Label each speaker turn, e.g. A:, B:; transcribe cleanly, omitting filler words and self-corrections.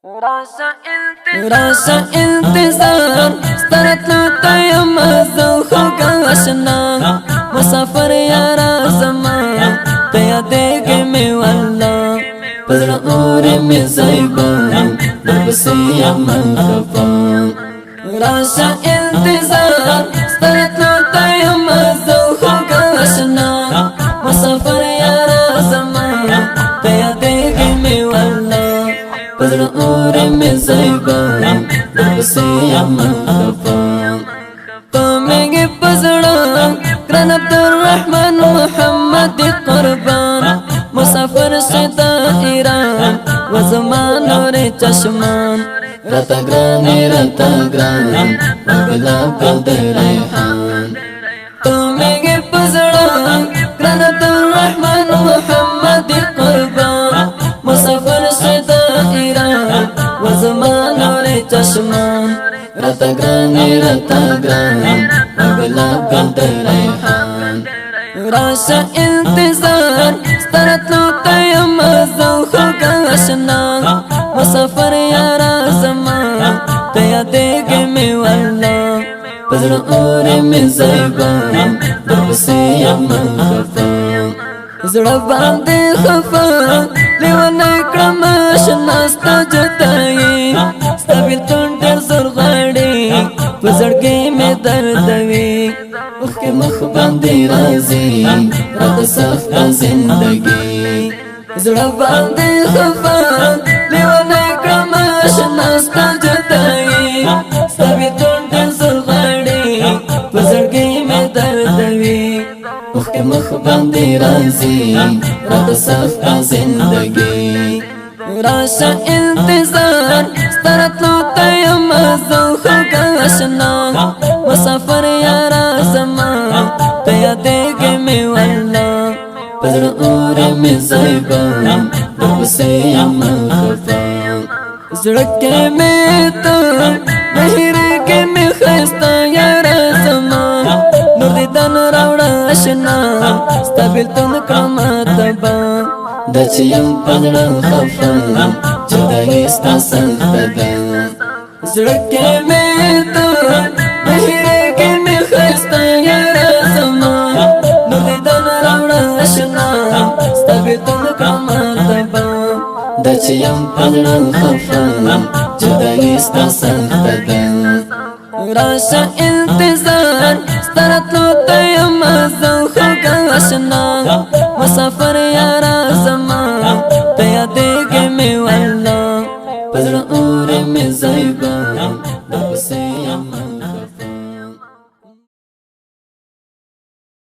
A: راسا انتظار سترتلو تایم زو خوگا اشنا مسافر یارا زمان تیا دیگی می والله پزر اوری می زیبان نبسی من خفان راسا انتظار سترتلو تایم زو خوگا اشنا مسافر یارا زمان تیا دیگی می والله پزر اوری می زیبان نبسی من خفان تمیگی پزران کرن عبدالرحمن محمد قربان مسافر شدا ایران و زمان اور چشمان رتا گران گلاب گل ریحان تمیگی پزران کرن عبدالرحمن محمد قربان مسافر شدا ایران و زمان اور چشمان رتا گران گلاب گل ریحان راسا انتظار سترتلو تایم زو خوگا اشنا مسافر یارا زمان تیا دیگی می والله پزر اوری می زیبان نبسی من خفان زڑا باندی خفان لیوانا کرم اشنا ستا جتائی ستا بیلتون دیر زر غاڑی پزرگی می دردوی اخ کے مخ باندی رازی رات سخت زندگی زڑا باندی خفان لیوانا کرم اشنا ستا جتائی ستا بیلتون دیر زر غاڑی پزرگی می دردوی اخ کے مخ باندی رازی رات سخت زندگی راسا انتظار سترتلو تایم زو خوگا اشنا مسافر یارا زمان تیا دیگی می والله پزر اوری می زیبان نبسی من خفان زڑکی می تو مہرکی می خستا یارا زمان نور دیدن راوڑا اشنا ستا بیلتون کرماتبان دا چیم پزڑن خفان جدائی ستا سخت دا زڑکی می تو مہرکی می خستا یارا زمان نور دیدن راوڑا اشنا ستا بیلتون کرماتبان دا چیم پزڑن خفان جدائی ستا سخت دا راسا انتظار سترتلو تایم زو خوگا اشنا مسافر یارا زمان تیا دیگی می والله پزر اوری می زیبان نبسی من خفان